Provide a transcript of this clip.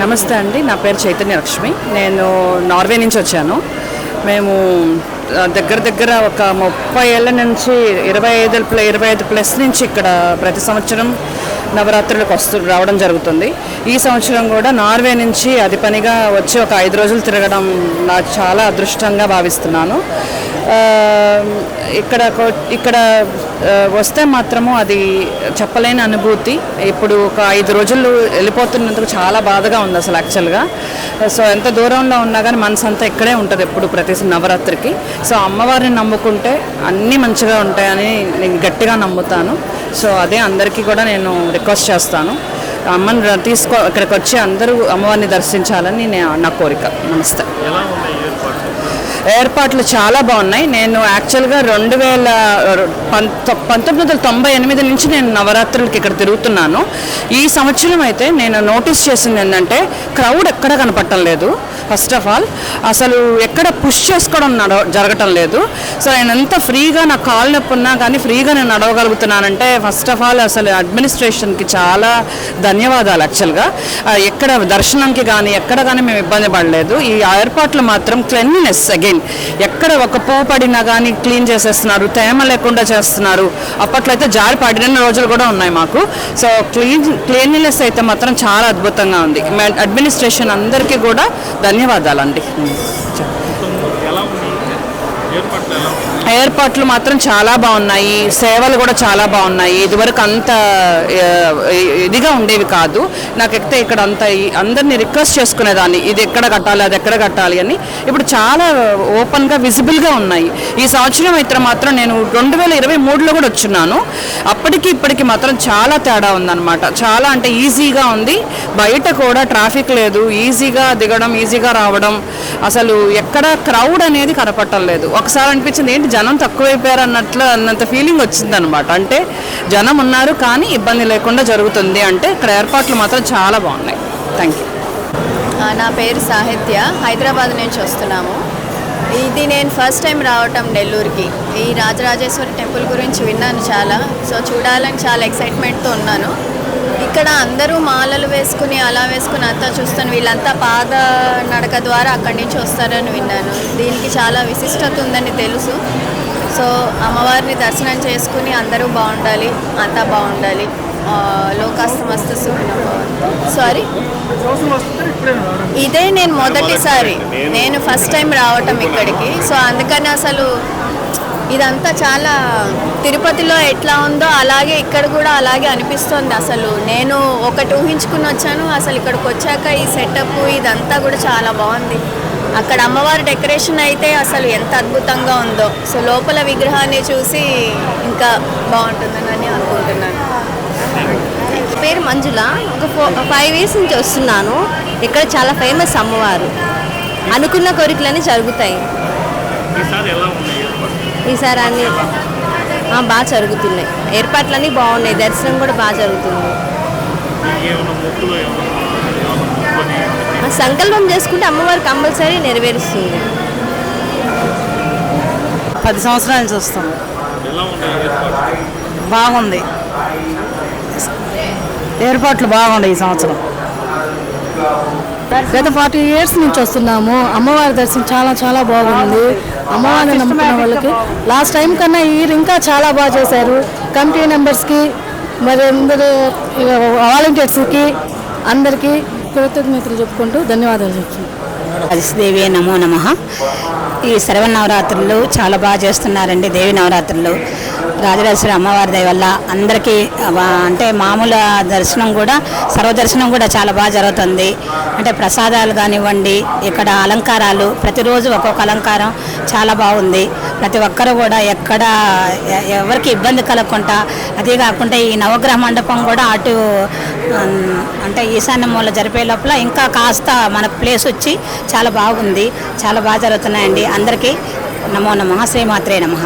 నమస్తే అండి, నా పేరు చైతన్య లక్ష్మి. నేను నార్వే నుంచి వచ్చాను. మేము దగ్గర ఒక 30 ఏళ్ళ నుంచి 25 ప్లస్ నుంచి ఇక్కడ ప్రతి సంవత్సరం నవరాత్రులకు రావడం జరుగుతుంది. ఈ సంవత్సరం కూడా నార్వే నుంచి అది పనిగా వచ్చి ఒక 5 రోజులు తిరగడం నాకు చాలా అదృష్టంగా భావిస్తున్నాను. ఇక్కడ వస్తే మాత్రము అది చెప్పలేని అనుభూతి. ఇప్పుడు ఒక 5 రోజులు వెళ్ళిపోతున్నందుకు చాలా బాధగా ఉంది అసలు యాక్చువల్గా. సో ఎంత దూరంలో ఉన్నా కానీ మనసు అంతా ఇక్కడే ఉంటుంది ఎప్పుడు ప్రతి నవరాత్రికి. సో అమ్మవారిని నమ్ముకుంటే అన్నీ మంచిగా ఉంటాయని నేను గట్టిగా నమ్ముతాను. సో అదే అందరికీ కూడా నేను రిక్వెస్ట్ చేస్తాను, అమ్మని ఇక్కడికి వచ్చి అందరూ అమ్మవారిని దర్శించాలని నా కోరిక. నమస్తే. ఏర్పాట్లు చాలా బాగున్నాయి. నేను యాక్చువల్గా 1998 నుంచి నేను నవరాత్రులకి ఇక్కడ తిరుగుతున్నాను. ఈ సంవత్సరం అయితే నేను నోటీస్ చేసింది ఏంటంటే క్రౌడ్ ఎక్కడ కనపడటం లేదు. ఫస్ట్ ఆఫ్ ఆల్ అసలు ఎక్కడ పుష్ చేసుకోవడం జరగటం లేదు. సో నేను ఎంత ఫ్రీగా నా కాలు నొప్పి ఉన్నా కానీ ఫ్రీగా నేను నడవగలుగుతున్నానంటే ఫస్ట్ ఆఫ్ ఆల్ అసలు అడ్మినిస్ట్రేషన్కి చాలా ధన్యవాదాలు. యాక్చువల్గా ఎక్కడ దర్శనంకి కానీ ఎక్కడ కానీ మేము ఇబ్బంది పడలేదు. ఈ ఏర్పాట్లు మాత్రం క్లెన్లీనెస్ అగైన్ ఎక్కడ ఒక పువ్వు పడినా కానీ క్లీన్ చేసేస్తున్నారు, తేమ లేకుండా చేస్తున్నారు. అప్పట్లో అయితే జారి పడిన రోజులు కూడా ఉన్నాయి మాకు. సో క్లీన్లీనెస్ అయితే మాత్రం చాలా అద్భుతంగా ఉంది. అడ్మినిస్ట్రేషన్ అందరికీ కూడా ధన్యవాదాలండి. ఏర్పాట్లు మాత్రం చాలా బాగున్నాయి, సేవలు కూడా చాలా బాగున్నాయి. ఇదివరకు అంత ఇదిగా ఉండేవి కాదు. నాకైతే ఇక్కడ అంత అందరినీ రిక్వెస్ట్ చేసుకునేదాన్ని, ఇది ఎక్కడ కట్టాలి అది ఎక్కడ కట్టాలి అని. ఇప్పుడు చాలా ఓపెన్గా విజిబుల్గా ఉన్నాయి. ఈ సంవత్సరం అయితే మాత్రం నేను 2023లో కూడా వచ్చున్నాను. అప్పటికి ఇప్పటికి మాత్రం చాలా తేడా ఉందన్నమాట. చాలా అంటే ఈజీగా ఉంది. బయట కూడా ట్రాఫిక్ లేదు, ఈజీగా దిగడం ఈజీగా రావడం. అసలు ఎక్కడ క్రౌడ్ అనేది కనపడటం లేదు. ఒకసారి అనిపించింది ఏంటి జనం తక్కువైపోయారు అన్నంత ఫీలింగ్ వచ్చిందనమాట. అంటే జనం ఉన్నారు కానీ ఇబ్బంది లేకుండా జరుగుతుంది. అంటే ఇక్కడ ఏర్పాట్లు మాత్రం చాలా బాగున్నాయి. Thank you. నా పేరు సాహిత్య, హైదరాబాద్ నుంచి వస్తున్నాము. ఇది నేను ఫస్ట్ టైం రావటం నెల్లూరుకి. ఈ రాజరాజేశ్వరి టెంపుల్ గురించి విన్నాను చాలా. సో చూడాలని చాలా ఎక్సైట్మెంట్తో ఉన్నాను. ఇక్కడ అందరూ మాలలు వేసుకుని అలా వేసుకుని అంతా చూస్తాను. వీళ్ళంతా పాద నడక ద్వారా అక్కడి నుంచి వస్తారని విన్నాను. దీనికి చాలా విశిష్టత ఉందని తెలుసు. సో అమ్మవారిని దర్శనం చేసుకుని అందరూ బాగుండాలి, అంతా బాగుండాలి. లోకాస్తమస్త సారీ ఇదే నేను మొదటిసారి, నేను ఫస్ట్ టైం రావటం ఇక్కడికి. సో అందుకని అసలు ఇదంతా చాలా తిరుపతిలో ఎట్లా ఉందో అలాగే ఇక్కడ కూడా అలాగే అనిపిస్తుంది. అసలు నేను ఒకటి ఊహించుకుని వచ్చాను, అసలు ఇక్కడికి వచ్చాక ఈ సెటప్ ఇదంతా కూడా చాలా బాగుంది. అక్కడ అమ్మవారి డెకరేషన్ అయితే అసలు ఎంత అద్భుతంగా ఉందో. సో లోపల విగ్రహాన్ని చూసి ఇంకా బాగుంటుందని అనుకుంటున్నాను. పేరు మంజుల, ఒక 5 years నుంచి వస్తున్నాను. ఇక్కడ చాలా ఫేమస్ అమ్మవారు, అనుకున్న కోరికలన్నీ జరుగుతాయి. ఈసారి అన్నీ బాగా జరుగుతున్నాయి, ఏర్పాట్లన్నీ బాగున్నాయి, దర్శనం కూడా బాగా జరుగుతుంది. సంకల్పం చేసుకుంటే అమ్మవారు కంపల్సరీ నెరవేరుస్తుంది. 10 సంవత్సరాల నుంచి వస్తాం. బాగుంది, ఏర్పాట్లు బాగుంది ఈ సంవత్సరం. గత 40 years నుంచి వస్తున్నాము. అమ్మవారి దర్శనం చాలా చాలా బాగుంది. అమ్మవారిని నమ్ముకున్న వాళ్ళకి లాస్ట్ టైం కన్నా ఈ ఇయర్ ఇంకా చాలా బాగా చేశారు. కమిటీ మెంబర్స్కి, మరి అందరూ వాలంటీర్స్కి అందరికీ కృతజ్ఞతలు చెప్పుకుంటూ ధన్యవాదాలు చెప్తున్నాను. దేవి నమో నమః. ఈ శరవనవరాత్రులు చాలా బాగా చేస్తున్నారండి. దేవి నవరాత్రులు రాజరాజేశ్వరి అమ్మవారి దయ వల్ల అందరికీ అంటే మామూలు దర్శనం కూడా సర్వదర్శనం కూడా చాలా బాగా జరుగుతుంది. అంటే ప్రసాదాలు కానివ్వండి, ఇక్కడ అలంకారాలు ప్రతిరోజు ఒక్కొక్క అలంకారం చాలా బాగుంది. ప్రతి ఒక్కరు కూడా ఎక్కడ ఎవరికి ఇబ్బంది కలగకుండా, అదే కాకుండా ఈ నవగ్రహ మండపం కూడా అటు అంటే ఈశాన్య మూల జరిపే లోపల ఇంకా కాస్త మనకు ప్లేస్ వచ్చి చాలా బాగుంది, చాలా బాగా జరుగుతున్నాయండి. అందరికీ నమో నమః, శ్రీమాత్రే నమః.